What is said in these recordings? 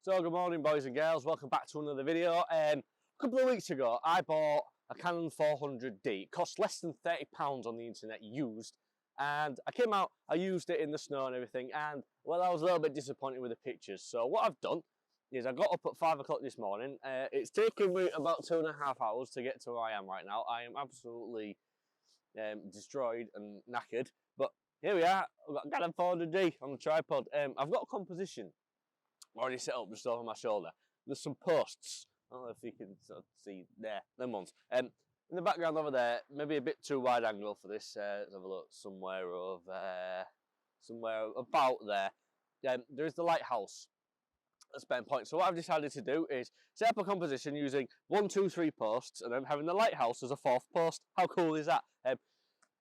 So good morning boys and girls, welcome back to another video. A couple of weeks ago I bought a Canon 400D. It cost less than £30 on the internet used, and I came out, I used it in the snow and everything, and well, I was a little bit disappointed with the pictures. So what I've done is I got up at 5 o'clock this morning. It's taken me about 2.5 hours to get to where I am right now. I am absolutely destroyed and knackered, but here we are. I've got a Canon 400D on the tripod. I've got a composition already set up just over my shoulder. There's some posts. I don't know if you can sort of see there, them ones. In the background over there, maybe a bit too wide angle for this. Let's have a look somewhere about there. There is the lighthouse at Spain Point. So what I've decided to do is set up a composition using 1, 2, 3 posts, and then having the lighthouse as a 4th post. How cool is that?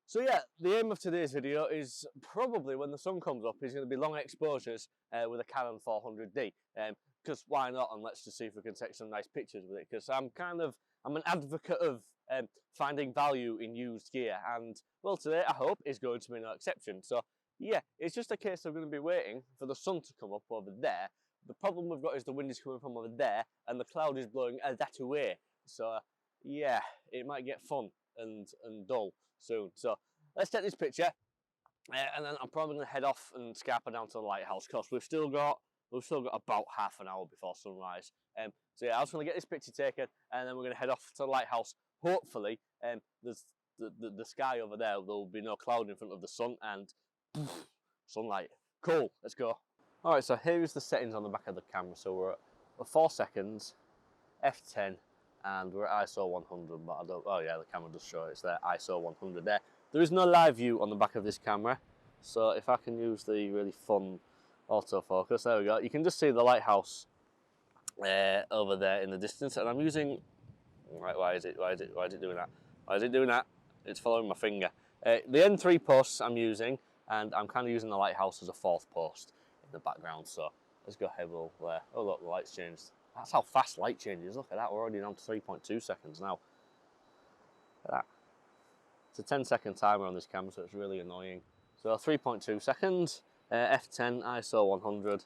So yeah, the aim of today's video is probably when the sun comes up is going to be long exposures with a Canon 400D. Because why not? And let's just see if we can take some nice pictures with it. Because I'm an advocate of finding value in used gear, and well, today I hope is going to be no exception. So yeah, it's just a case of going to be waiting for the sun to come up over there. The problem we've got is the wind is coming from over there, and the cloud is blowing that away. So yeah, it might get fun and dull soon. So let's take this picture, and then I'm probably going to head off and scarper down to the lighthouse because we've still got about half an hour before sunrise. So yeah, I was going to get this picture taken, and then we're going to head off to the lighthouse. Hopefully, there's the sky over there. There will be no cloud in front of the sun, and sunlight. Cool. Let's go. All right. So here's the settings on the back of the camera. So we're at 4 seconds, f10. And we're at ISO 100, but I don't, oh yeah, the camera does show it's there, ISO 100 there. There is no live view on the back of this camera, so if I can use the really fun autofocus, there we go. You can just see the lighthouse over there in the distance, and I'm using, right, why is it doing that? Why is it doing that? It's following my finger. The N3 posts I'm using, and I'm kind of using the lighthouse as a 4th post in the background, so let's go ahead there. Oh look, the light's changed. That's how fast light changes. Look at that, we're already down to 3.2 seconds now. Look at that. It's a 10-second timer on this camera, so it's really annoying. So 3.2 seconds, f10, ISO 100,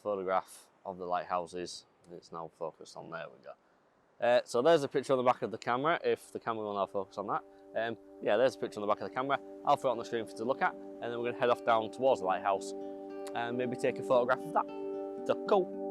photograph of the lighthouses. It's now focused on, there we go. So there's a picture on the back of the camera, if the camera will now focus on that. Yeah, there's a picture on the back of the camera. I'll throw it on the screen for you to look at, and then we're going to head off down towards the lighthouse and maybe take a photograph of that. So cool.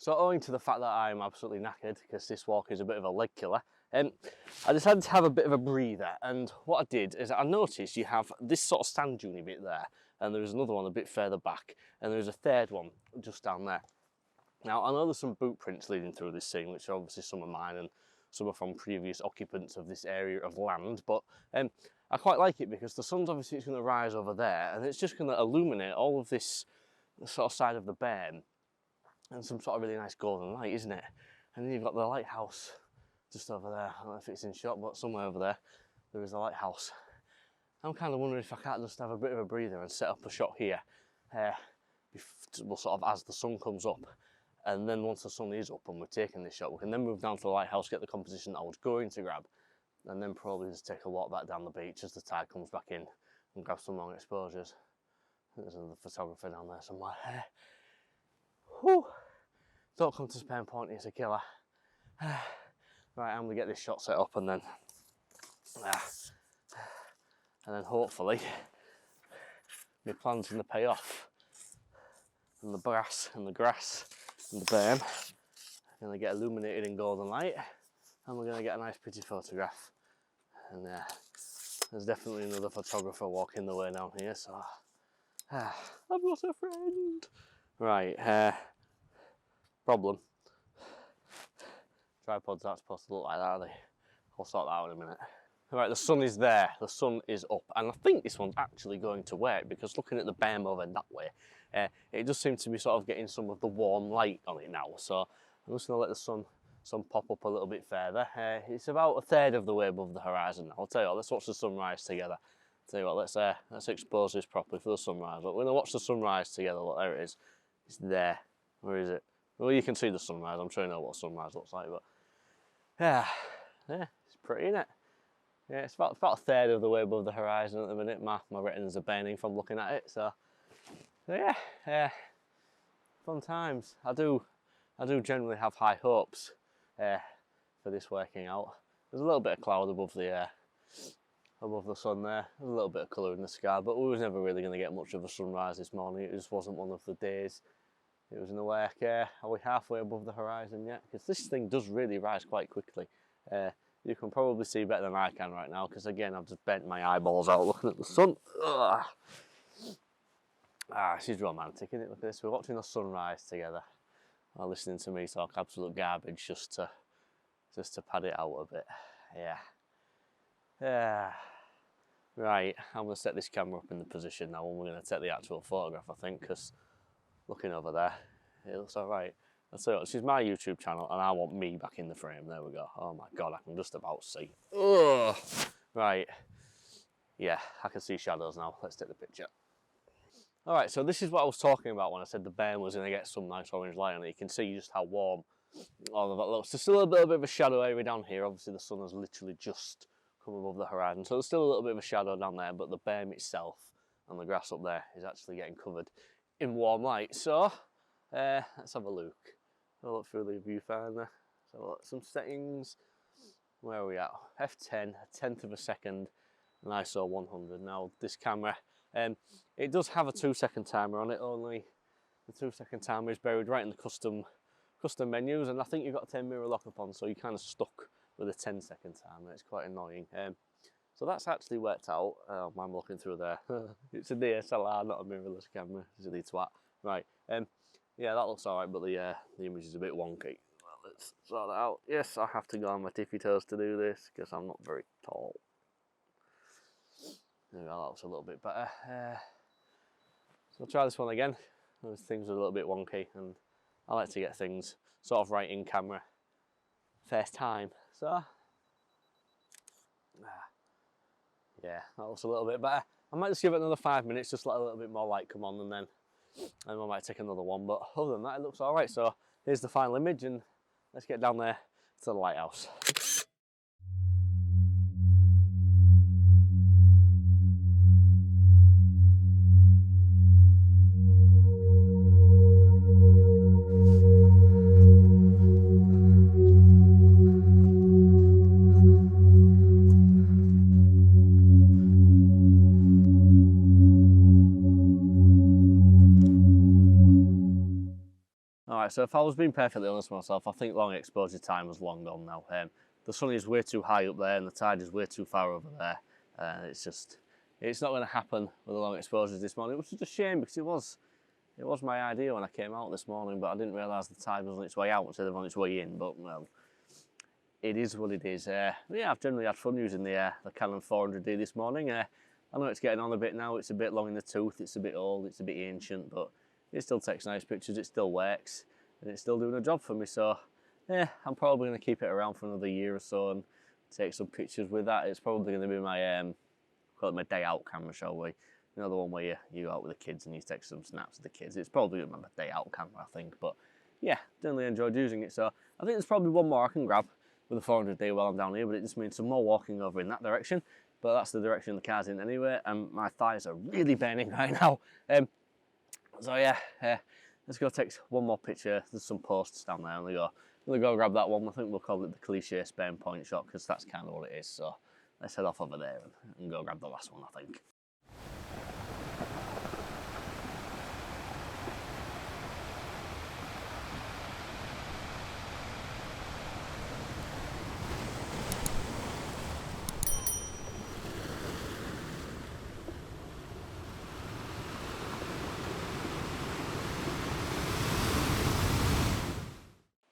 So owing to the fact that I'm absolutely knackered because this walk is a bit of a leg killer, I decided to have a bit of a breather, and what I did is I noticed you have this sort of sand dune bit there, and there's another one a bit further back, and there's a third one just down there. Now I know there's some boot prints leading through this scene, which are obviously some of mine and some are from previous occupants of this area of land, but I quite like it because the sun's obviously going to rise over there, and it's just going to illuminate all of this sort of side of the bear. And some sort of really nice golden light, isn't it? And then you've got the lighthouse just over there. I don't know if it's in shot, but somewhere over there is a lighthouse. I'm kind of wondering if I can't just have a bit of a breather and set up a shot here, well, sort of as the sun comes up. And then once the sun is up and we're taking this shot, we can then move down to the lighthouse, get the composition that I was going to grab, and then probably just take a walk back down the beach as the tide comes back in and grab some long exposures. I think there's another photographer down there somewhere. Whew. Don't come to Spain Point, it's a killer. Right, I'm going to get this shot set up and then hopefully my plan's going to pay off. And the brass and the grass and the berm are going to get illuminated in golden light, and we're going to get a nice pretty photograph. And there's definitely another photographer walking the way down here, so I've got a friend. Right, problem. Tripods aren't supposed to look like that, are they? I'll sort that out in a minute. Right, the sun is there, the sun is up, and I think this one's actually going to work because looking at the berm over that way, it does seem to be sort of getting some of the warm light on it now. So I'm just going to let the sun pop up a little bit further. It's about a third of the way above the horizon now. I'll tell you what, let's watch the sunrise together. Tell you what, let's expose this properly for the sunrise. Look, we're going to watch the sunrise together. Look, there it is. It's there. Where is it? Well, you can see the sunrise. I'm sure you know what sunrise looks like, but yeah, it's pretty, isn't it? Yeah, it's about a third of the way above the horizon at the minute. My retinas are burning from looking at it. So yeah, fun times. I do generally have high hopes for this working out. There's a little bit of cloud above the sun there. There's a little bit of colour in the sky, but we was never really going to get much of a sunrise this morning. It just wasn't one of the days. It was in the work. Are we halfway above the horizon yet? Because this thing does really rise quite quickly. You can probably see better than I can right now, because again, I've just bent my eyeballs out looking at the sun. Ugh. This is romantic, isn't it? Look at this. We're watching the sunrise together, while listening to me talk absolute garbage just to pad it out a bit. Yeah. Right, I'm going to set this camera up in the position now, and we're going to take the actual photograph, I think, because looking over there, it looks alright. I'll tell you what, this is my YouTube channel, and I want me back in the frame. There we go. Oh my god, I can just about see. Ugh. Right. Yeah, I can see shadows now. Let's take the picture. Alright, so this is what I was talking about when I said the burn was going to get some nice orange light on it. You can see just how warm all of that looks. There's still a little bit of a shadow area down here. Obviously, the sun has literally just come above the horizon, so there's still a little bit of a shadow down there, but the berm itself and the grass up there is actually getting covered in warm light. So let's have a look. I'll look through the viewfinder. So look, some settings. Where are we at? F10, a tenth of a second, and ISO 100. Now this camera, it does have a 2-second timer on it. Only the 2-second timer is buried right in the custom menus, and I think you've got a 10 mirror lock up on, so you're kind of stuck with a 10-second timer. It's quite annoying. So that's actually worked out. I'm looking through there. It's a DSLR, not a mirrorless camera. Silly twat. Right. Yeah, that looks alright, but the image is a bit wonky. Well, let's sort that out. Yes, I have to go on my tippy toes to do this because I'm not very tall. There we go, that looks a little bit better. So I'll try this one again. Those things are a little bit wonky, and I like to get things sort of right in camera first time. So yeah, that looks a little bit better. I might just give it another 5 minutes, just let a little bit more light come on, and then I might take another one. But other than that, it looks all right. So here's the final image, and let's get down there to the lighthouse. Alright, so if I was being perfectly honest with myself, I think long exposure time was long gone now. The sun is way too high up there, and the tide is way too far over there. It's not going to happen with the long exposures this morning, which is a shame, because it was my idea when I came out this morning, but I didn't realise the tide was on its way out instead of on its way in. But well, it is what it is. Yeah, I've generally had fun using the Canon 400D this morning. I know it's getting on a bit now. It's a bit long in the tooth. It's a bit old. It's a bit ancient, but it still takes nice pictures. It still works, and it's still doing a job for me. So yeah, I'm probably going to keep it around for another year or so and take some pictures with that. It's probably going to be my call it my day out camera, shall we? You know, the one where you go out with the kids and you take some snaps of the kids. It's probably my day out camera, I think. But yeah, generally enjoyed using it. So I think there's probably one more I can grab with the 400D while I'm down here, but it just means some more walking over in that direction. But that's the direction the car's in anyway, and my thighs are really burning right now. So yeah, let's go take one more picture. There's some posts down there, and we'll go grab that one. I think we'll call it the cliche Spain point shot, because that's kind of what it is. So let's head off over there and go grab the last one, I think.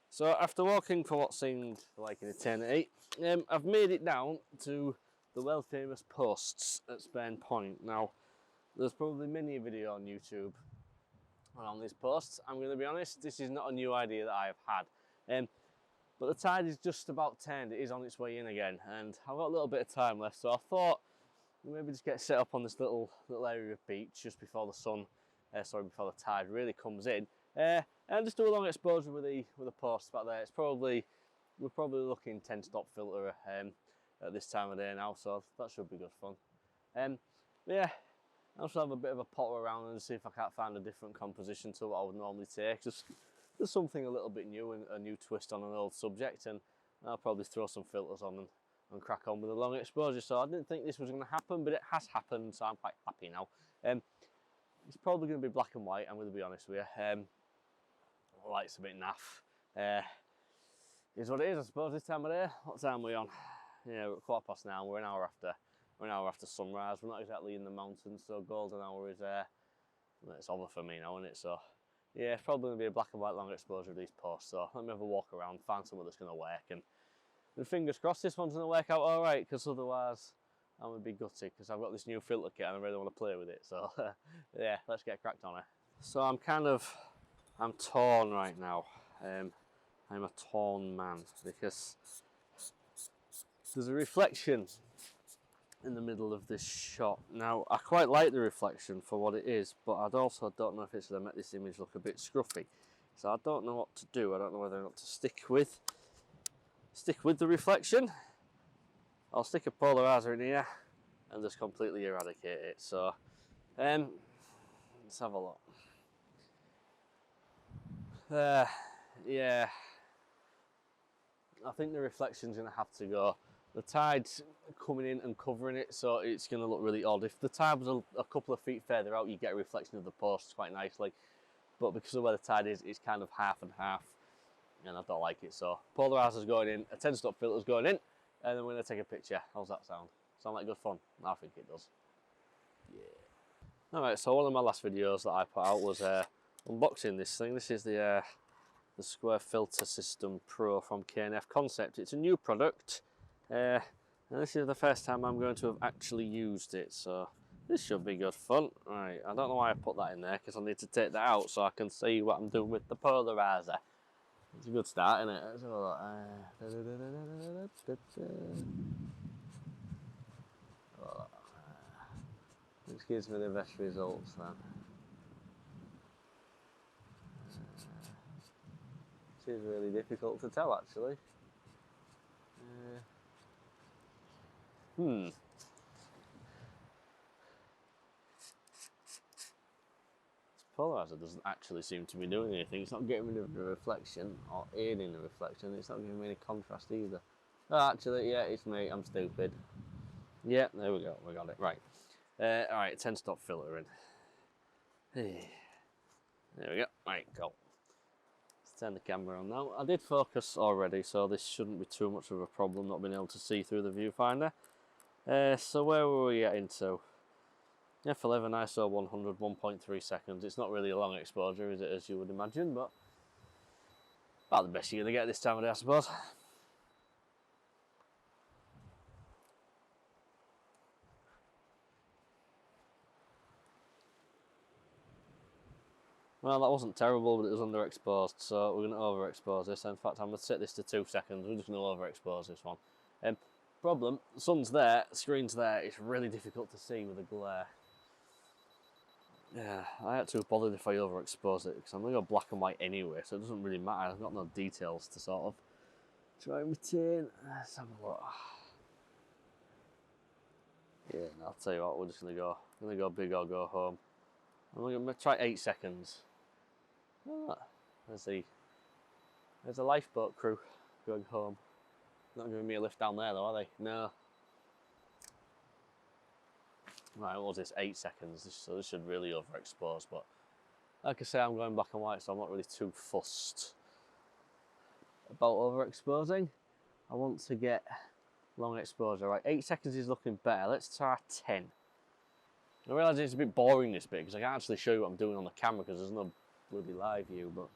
So after walking for what seemed like an eternity, I've made it down to the world famous posts at Spain Point. Now, there's probably many a video on YouTube on these posts. I'm going to be honest, this is not a new idea that I have had. But the tide is just about turned, it is on its way in again, and I've got a little bit of time left, so I thought maybe just get set up on this little area of beach just before the before the tide really comes in, and just do a long exposure with the posts back there. We're probably looking 10 stop filter at this time of day now, so that should be good fun. Yeah, I'll just have a bit of a potter around and see if I can't find a different composition to what I would normally take. Just something a little bit new and a new twist on an old subject, and I'll probably throw some filters on and crack on with a long exposure. So I didn't think this was going to happen, but it has happened, so I'm quite happy now. It's probably going to be black and white, I'm going to be honest with you. The light's a bit naff. Is what it is, I suppose, this time of day. What time are we on? Yeah, we're at 9:15. We're an hour after sunrise. We're not exactly in the mountains, so golden hour is it's over for me now, isn't it? So yeah, it's probably going to be a black and white long exposure of these posts. So let me have a walk around, find somewhere that's going to work, and fingers crossed this one's going to work out all right, because otherwise I'm going to be gutted, because I've got this new filter kit and I really want to play with it. So yeah, let's get cracked on it. So I'm torn right now. I'm a torn man, because there's a reflection in the middle of this shot. Now, I quite like the reflection for what it is, but I also don't know if it's going to make this image look a bit scruffy. So I don't know what to do. I don't know whether or not to stick with the reflection. I'll stick a polarizer in here and just completely eradicate it. So let's have a look. Yeah, I think the reflection's going to have to go. The tide's coming in and covering it, so it's going to look really odd. If the tide was a couple of feet further out, you get a reflection of the posts quite nicely. But because of where the tide is, it's kind of half and half, and I don't like it. So polarizer's going in, a 10 stop filter's going in, and then we're going to take a picture. How's that sound? Sound like good fun? I think it does. Yeah. Alright, so one of my last videos that I put out was unboxing this thing. This is the Square Filter System Pro from Canon Concept. It's a new product, and this is the first time I'm going to have actually used it, so this should be good fun. Right, I don't know why I put that in there, because I need to take that out so I can see what I'm doing with the polarizer. It's a good start, isn't it? Let's have a look. Which gives me the best results then. Which is really difficult to tell, actually. This polarizer doesn't actually seem to be doing anything. It's not getting rid of the reflection or aiding the reflection. It's not giving me any contrast either. Oh, actually, yeah, it's me. I'm stupid. Yeah, there we go. We got it. Right. Alright, 10 stop filter in. There we go. Right, go. Let's turn the camera on now. I did focus already, so this shouldn't be too much of a problem not being able to see through the viewfinder. So where were we getting to? F11 ISO 100, 1.3 seconds. It's not really a long exposure, is it, as you would imagine, but about the best you're going to get this time of day, I suppose. Well, that wasn't terrible, but it was underexposed, so we're going to overexpose this. In fact, I'm going to set this to 2 seconds. We're just going to overexpose this one. Problem, the sun's there, screen's there. It's really difficult to see with the glare. Yeah, I had to have bothered if I overexpose it, because I'm going to go black and white anyway, so it doesn't really matter. I've got no details to sort of try and retain. Let's have a look. Yeah, I'll tell you what, we're just going to go big or go home. I'm going to try 8 seconds. Oh, there's a lifeboat crew going home. Not giving me a lift down there though, are they? No. Right, what was this? 8 seconds. So this should really overexpose, but like I say, I'm going black and white, so I'm not really too fussed about overexposing. I want to get long exposure. Right, 8 seconds is looking better. Let's try 10. I realise it's a bit boring this bit, because I can't actually show you what I'm doing on the camera because there's no bloody live view, but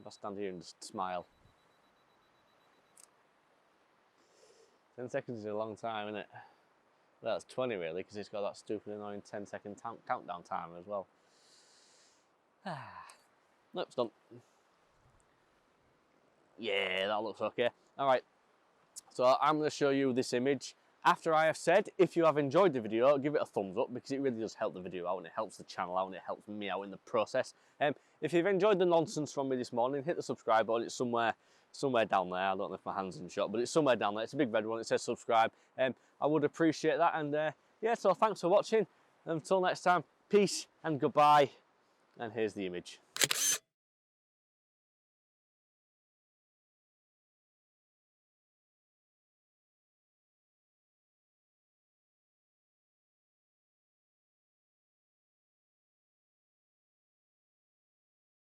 if I stand here and just smile. 10 seconds is a long time, isn't it? Well, that's 20 really, because it's got that stupid annoying 10-second countdown timer as well. Nope, it's done. Yeah, that looks okay. All right, so I'm going to show you this image. After I have said, if you have enjoyed the video, give it a thumbs up because it really does help the video out and it helps the channel out and it helps me out in the process. If you've enjoyed the nonsense from me this morning, hit the subscribe button. It's somewhere down there. I don't know if my hand's in shot, but it's somewhere down there. It's a big red one. It says subscribe. I would appreciate that. And yeah, so thanks for watching. Until next time, peace and goodbye. And here's the image.